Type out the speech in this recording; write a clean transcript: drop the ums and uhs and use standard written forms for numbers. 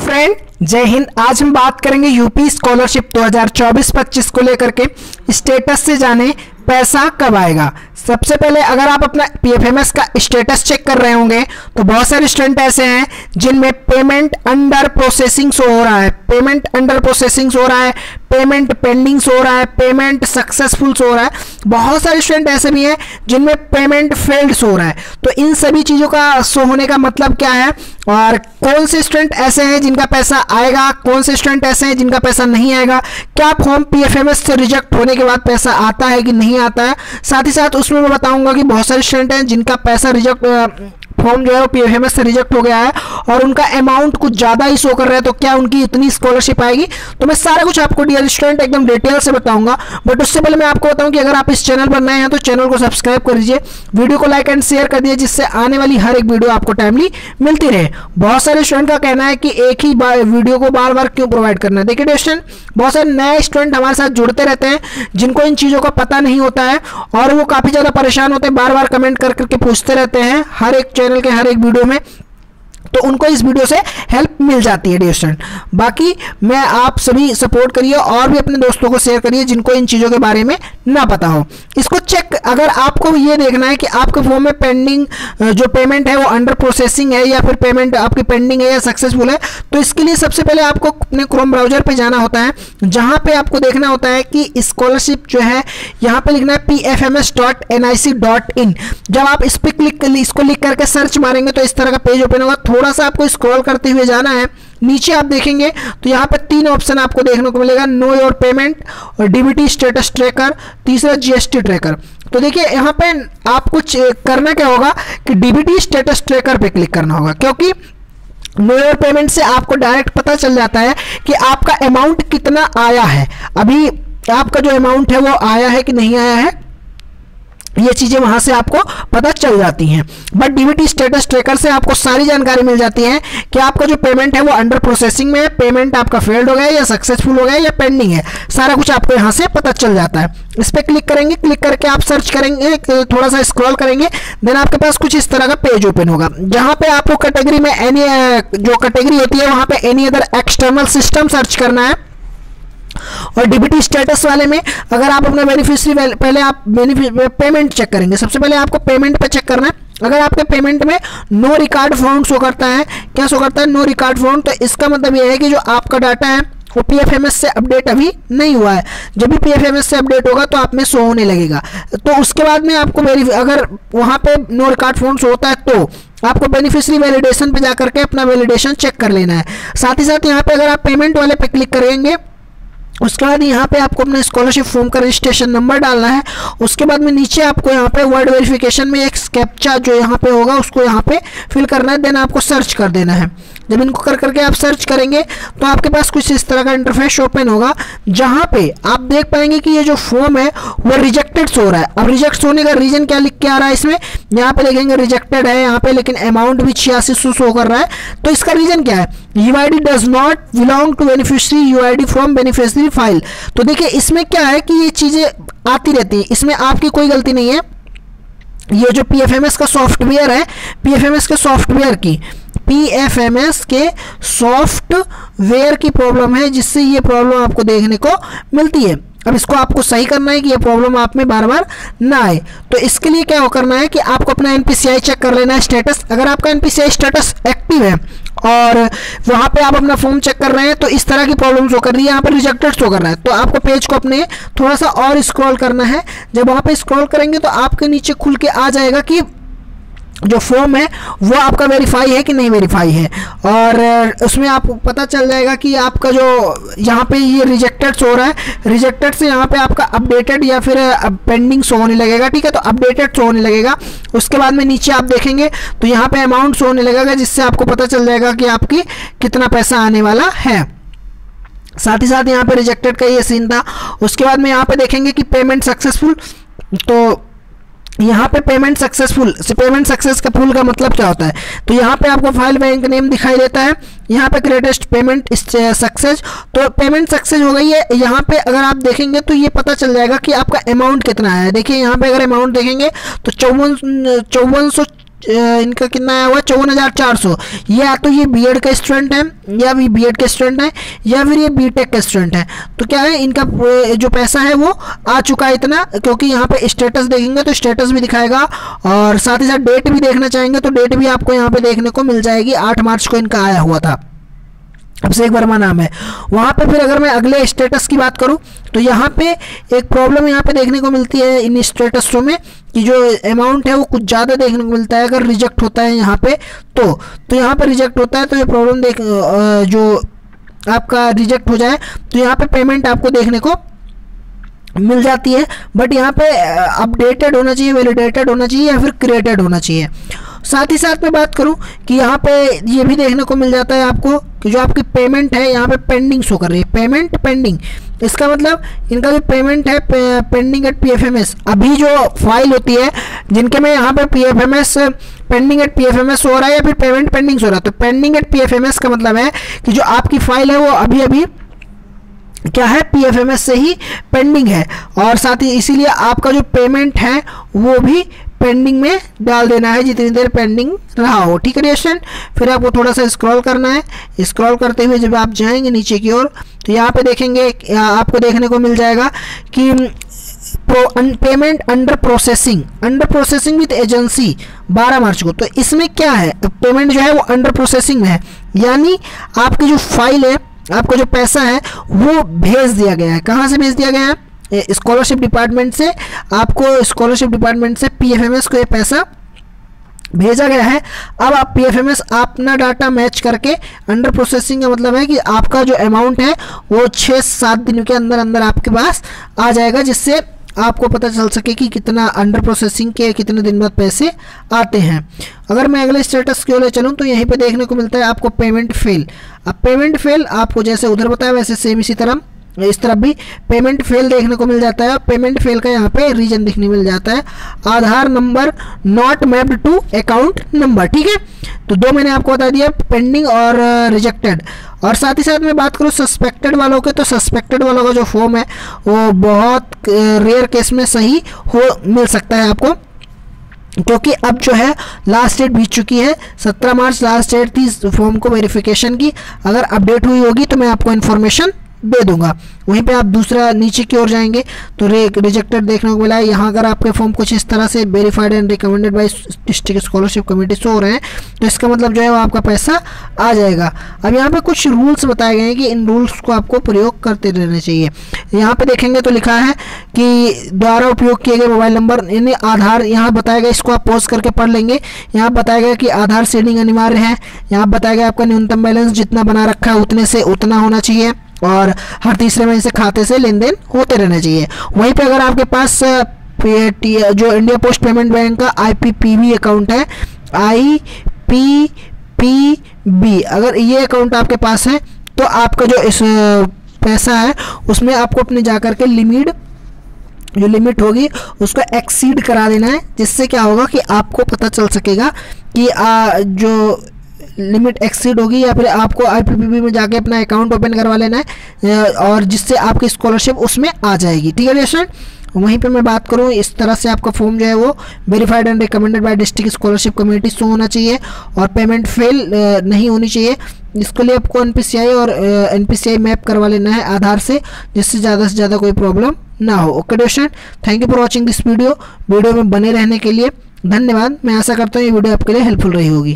Friend, जय हिंद। आज हम बात करेंगे यूपी स्कॉलरशिप 2024-25 को लेकर के स्टेटस से जाने पैसा कब आएगा। सबसे पहले अगर आप अपना पीएफएमएस का स्टेटस चेक कर रहे होंगे तो बहुत सारे स्टूडेंट ऐसे हैं जिनमें पेमेंट अंडर प्रोसेसिंग शो हो रहा है, पेमेंट अंडर प्रोसेसिंग हो रहा है, पेमेंट पेंडिंग हो रहा है, पेमेंट सक्सेसफुल हो रहा है। बहुत सारे स्टूडेंट ऐसे भी हैं जिनमें पेमेंट फेल्ड हो रहा है। तो इन सभी चीज़ों का शो होने का मतलब क्या है और कौन से स्टूडेंट ऐसे हैं जिनका पैसा आएगा, कौन से स्टूडेंट ऐसे हैं जिनका पैसा नहीं आएगा, क्या फॉर्म पीएफएमएस से रिजेक्ट होने के बाद पैसा आता है कि नहीं आता है। साथ ही साथ उसमें मैं बताऊंगा कि बहुत सारे स्टूडेंट हैं जिनका पैसा फॉर्म जो है वो पीएफएमएस से रिजेक्ट हो गया है और उनका अमाउंट कुछ ज़्यादा ही शो कर रहा है, तो क्या उनकी इतनी स्कॉलरशिप आएगी। तो मैं सारा कुछ आपको डियर स्टूडेंट एकदम डिटेल से बताऊंगा। बट उससे पहले मैं आपको बताऊं कि अगर आप इस चैनल पर नए हैं तो चैनल को सब्सक्राइब कर दीजिए, वीडियो को लाइक एंड शेयर कर दीजिए, जिससे आने वाली हर एक वीडियो आपको टाइमली मिलती रहे। बहुत सारे स्टूडेंट का कहना है कि एक ही वीडियो को बार बार क्यों प्रोवाइड करना है। देखिए डियर स्टूडेंट, बहुत सारे नए स्टूडेंट हमारे साथ जुड़ते रहते हैं जिनको इन चीज़ों का पता नहीं होता है और वो काफ़ी ज़्यादा परेशान होते हैं, बार बार कमेंट कर करके पूछते रहते हैं हर एक चैनल के हर एक वीडियो में। तो उनको इस वीडियो से हेल्प मिल जाती है डियर स्टूडेंट। बाकी मैं आप सभी सपोर्ट करिए और भी अपने दोस्तों को शेयर करिए जिनको इन चीज़ों के बारे में ना पता हो। इसको चेक, अगर आपको ये देखना है कि आपके फॉर्म में पेंडिंग जो पेमेंट है वो अंडर प्रोसेसिंग है या फिर पेमेंट आपकी पेंडिंग है या सक्सेसफुल है, तो इसके लिए सबसे पहले आपको अपने क्रोम ब्राउजर पे जाना होता है, जहाँ पे आपको देखना होता है कि स्कॉलरशिप जो है यहाँ पे लिखना है pfms.nic.in। जब आप इस पर इसको लिख करके सर्च मारेंगे तो इस तरह का पेज ओपन होगा। थोड़ा सा आपको स्क्रॉल करते हुए जाना है, नीचे आप देखेंगे तो यहाँ पे 3 ऑप्शन आपको देखने को मिलेगा, नो योर पेमेंट और डीबीटी स्टेटस ट्रैकर, तीसरा जीएसटी ट्रैकर। तो देखिए यहाँ पे आपको करना क्या होगा कि डीबीटी स्टेटस ट्रैकर पे क्लिक करना होगा, क्योंकि नो योर पेमेंट से आपको डायरेक्ट पता चल जाता है कि आपका अमाउंट कितना आया है, अभी आपका जो अमाउंट है वो आया है कि नहीं आया है, ये चीज़ें वहाँ से आपको पता चल जाती हैं। बट डीबीटी स्टेटस ट्रैकर से आपको सारी जानकारी मिल जाती है कि आपका जो पेमेंट है वो अंडर प्रोसेसिंग में है, पेमेंट आपका फेल्ड हो गया या सक्सेसफुल हो गया या पेंडिंग है, सारा कुछ आपको यहाँ से पता चल जाता है। इस पर क्लिक करेंगे, क्लिक करके आप सर्च करेंगे, थोड़ा सा स्क्रॉल करेंगे, देन आपके पास कुछ इस तरह का पेज ओपन होगा, जहाँ पे आपको कैटेगरी में एनी जो कैटेगरी होती है वहाँ पे any other external system search करना है। और डीबीटी स्टेटस वाले में अगर आप अपना बेनिफिशियरी पहले आप पेमेंट चेक करेंगे, सबसे पहले आपको पेमेंट पे चेक करना है। अगर आपके पेमेंट में नो रिकॉर्ड फाउंड शो करता है, क्या शो करता है, नो रिकॉर्ड फाउंड, तो इसका मतलब यह है कि जो आपका डाटा है वो पीएफएमएस से अपडेट अभी नहीं हुआ है। जब भी पीएफएमएस से अपडेट होगा तो आप में शो होने लगेगा। तो उसके बाद में आपको अगर वहाँ पे नो रिकॉर्ड फाउंड शो होता है तो आपको बेनिफिशियरी वैलिडेशन पे जाकर के अपना वैलिडेशन चेक कर लेना है। साथ ही साथ यहाँ पे अगर आप पेमेंट वाले पे क्लिक करेंगे, उसके बाद यहाँ पे आपको अपना स्कॉलरशिप फॉर्म का रजिस्ट्रेशन नंबर डालना है। उसके बाद में नीचे आपको यहाँ पे वर्ड वेरिफिकेशन में एक कैप्चा जो यहाँ पे होगा उसको यहाँ पे फिल करना है, देन आपको सर्च कर देना है। जब इनको कर करके आप सर्च करेंगे तो आपके पास कुछ इस तरह का इंटरफेस ओपन होगा, जहाँ पे आप देख पाएंगे कि ये जो फॉर्म है वो रिजेक्टेड हो रहा है। अब रिजेक्ट होने का रीजन क्या लिख के आ रहा है इसमें, यहाँ पे लिखेंगे रिजेक्टेड है यहाँ पे, लेकिन अमाउंट भी 8600 शो कर रहा है। तो इसका रीजन क्या है, UID does not belong to beneficiary UID from beneficiary file. तो देखिए इसमें क्या है कि ये चीज़ें आती रहती हैं, इसमें आपकी कोई गलती नहीं है। ये जो पीएफएमएस का सॉफ्टवेयर है, पीएफएमएस के सॉफ्टवेयर की प्रॉब्लम है, जिससे ये प्रॉब्लम आपको देखने को मिलती है। अब इसको आपको सही करना है कि ये प्रॉब्लम आप में बार बार ना आए। तो इसके लिए क्या करना है कि आपको अपना एनपीसीआई चेक कर लेना है स्टेटस। अगर आपका एनपीसीआई स्टेटस एक्टिव है और वहाँ पे आप अपना फॉर्म चेक कर रहे हैं तो इस तरह की प्रॉब्लम शो कर रही है, यहाँ पर रिजेक्टेड शो कर रहा है, तो आपको पेज को अपने थोड़ा सा और स्क्रॉल करना है। जब वहाँ पे स्क्रॉल करेंगे तो आपके नीचे खुल के आ जाएगा कि जो फॉर्म है वो आपका वेरीफाई है कि नहीं वेरीफाई है, और उसमें आपको पता चल जाएगा कि आपका जो यहाँ पे ये रिजेक्टेड शो हो रहा है, रिजेक्टेड से यहाँ पे आपका अपडेटेड या फिर पेंडिंग शो होने लगेगा। ठीक है, तो अपडेटेड शो होने लगेगा। उसके बाद में नीचे आप देखेंगे तो यहाँ पे अमाउंट शो होने लगेगा, जिससे आपको पता चल जाएगा कि आपकी कितना पैसा आने वाला है। साथ ही साथ यहाँ पे रिजेक्टेड का ये सीन था। उसके बाद में यहाँ पे देखेंगे कि पेमेंट सक्सेसफुल, तो यहाँ पे पेमेंट सक्सेस का फुल का मतलब क्या होता है, तो यहाँ पे आपको फाइल बैंक नेम दिखाई देता है, यहाँ पे ग्रेटेस्ट पेमेंट सक्सेस, तो पेमेंट सक्सेस हो गई है। यहाँ पे अगर आप देखेंगे तो ये पता चल जाएगा कि आपका अमाउंट कितना है। देखिए यहाँ पे अगर अमाउंट देखेंगे तो 5400 इनका कितना आया हुआ 54,400। या तो ये बीएड का स्टूडेंट है, या भी बीएड के स्टूडेंट है, या फिर ये बीटेक का स्टूडेंट है। तो क्या है, इनका जो पैसा है वो आ चुका है इतना, क्योंकि यहाँ पे स्टेटस देखेंगे तो स्टेटस भी दिखाएगा, और साथ ही साथ डेट भी देखना चाहेंगे तो डेट भी आपको यहाँ पे देखने को मिल जाएगी। 8 मार्च को इनका आया हुआ था। अभिषेक वर्मा नाम है वहाँ पे। फिर अगर मैं अगले स्टेटस की बात करूँ तो यहाँ पे एक प्रॉब्लम यहाँ पे देखने को मिलती है इन स्टेटसों में, कि जो अमाउंट है वो कुछ ज़्यादा देखने को मिलता है। अगर रिजेक्ट होता है यहाँ पे तो यहाँ पे रिजेक्ट होता है तो ये प्रॉब्लम जो आपका रिजेक्ट हो जाए तो यहाँ पे पेमेंट आपको देखने को मिल जाती है। बट यहाँ पे अपडेटेड होना चाहिए, वैलिडेटेड होना चाहिए, या फिर क्रिएटेड होना चाहिए। साथ ही साथ मैं बात करूँ कि यहाँ पे ये भी देखने को मिल जाता है आपको कि जो आपकी पेमेंट है यहाँ पे पेंडिंग शो कर रही है, पेमेंट पेंडिंग। इसका मतलब इनका जो पेमेंट है पेंडिंग एट पीएफएमएस, अभी जो फाइल होती है जिनके में यहाँ पे पीएफएमएस पेंडिंग एट पीएफएमएस हो रहा है या फिर पेमेंट पेंडिंग हो रहा है, तो पेंडिंग एट पीएफएमएस का मतलब है कि जो आपकी फाइल है वो अभी अभी क्या है, पीएफएमएस से ही पेंडिंग है, और साथ ही इसीलिए आपका जो पेमेंट है वो भी पेंडिंग में डाल देना है जितनी देर पेंडिंग रहा हो। ठीक है स्टूडेंट। फिर आपको थोड़ा सा स्क्रॉल करना है। स्क्रॉल करते हुए जब आप जाएंगे नीचे की ओर तो यहाँ पे देखेंगे, आपको देखने को मिल जाएगा कि payment under processing with agency 12 मार्च को। तो इसमें क्या है, पेमेंट जो है वो अंडर प्रोसेसिंग में है, यानी आपकी जो फाइल है, आपका जो पैसा है वो भेज दिया गया है। कहाँ से भेज दिया गया है? स्कॉलरशिप डिपार्टमेंट से। आपको स्कॉलरशिप डिपार्टमेंट से पीएफएमएस को ये पैसा भेजा गया है। अब आप पीएफएमएस अपना डाटा मैच करके, अंडर प्रोसेसिंग का मतलब है कि आपका जो अमाउंट है वो 6-7 दिन के अंदर अंदर आपके पास आ जाएगा, जिससे आपको पता चल सके कि कितना अंडर प्रोसेसिंग के कितने दिन बाद पैसे आते हैं। अगर मैं अगले स्टेटस के लिए चलूँ तो यहीं पे देखने को मिलता है आपको पेमेंट फेल। अब पेमेंट फेल आपको जैसे उधर बताया वैसे सेम इसी तरह इस तरफ भी पेमेंट फेल देखने को मिल जाता है। पेमेंट फेल का यहाँ पे रीजन देखने मिल जाता है, Aadhaar number not mapped to account number. ठीक है, तो दो मैंने आपको बता दिया, पेंडिंग और रिजेक्टेड। और साथ ही साथ मैं बात करूँ सस्पेक्टेड वालों के, तो सस्पेक्टेड वालों का जो फॉर्म है वो बहुत रेयर केस में सही मिल सकता है आपको, क्योंकि अब जो है लास्ट डेट बीत चुकी है। 17 मार्च लास्ट डेट थी फॉर्म को वेरिफिकेशन की। अगर अपडेट हुई होगी तो मैं आपको इन्फॉर्मेशन दे दूंगा। वहीं पे आप दूसरा नीचे की ओर जाएंगे तो रिजेक्टेड देखने को मिला है। यहाँ अगर आपके फॉर्म कुछ इस तरह से verified and recommended by district scholarship committee show हो रहे हैं तो इसका मतलब जो है वो आपका पैसा आ जाएगा। अब यहाँ पे कुछ रूल्स बताए गए हैं कि इन रूल्स को आपको प्रयोग करते रहना चाहिए। यहाँ पे देखेंगे तो लिखा है कि द्वारा उपयोग किए गए मोबाइल नंबर यानी आधार, यहाँ बताया गया, इसको आप पॉज करके पढ़ लेंगे। यहाँ बताया गया कि आधार शेडिंग अनिवार्य है। यहाँ बताया गया आपका न्यूनतम बैलेंस जितना बना रखा है उतने से उतना होना चाहिए, और हर तीसरे महीने से खाते से लेन देन होते रहना चाहिए। वहीं पे अगर आपके पास जो इंडिया पोस्ट पेमेंट बैंक का IPPB अकाउंट है, IPPB, अगर ये अकाउंट आपके पास है तो आपका जो इस पैसा है उसमें आपको अपने जाकर के जो लिमिट होगी उसको एक्सीड करा देना है, जिससे क्या होगा कि आपको पता चल सकेगा कि जो लिमिट एक्सीड होगी, या फिर आपको IPPB में जाके अपना अकाउंट ओपन करवा लेना है, और जिससे आपकी स्कॉलरशिप उसमें आ जाएगी। ठीक है स्टूडेंट। वहीं पे मैं बात करूँ इस तरह से आपका फॉर्म जो है वो verified and recommended by district scholarship committee show होना चाहिए, और पेमेंट फेल नहीं होनी चाहिए। इसके लिए आपको NPCI और NPCI मैप करवा लेना है आधार से, जिससे ज़्यादा कोई प्रॉब्लम ना हो। Okay student, thank you for watching this video में बने रहने के लिए धन्यवाद। मैं आशा करता हूँ ये वीडियो आपके लिए हेल्पफुल रही होगी।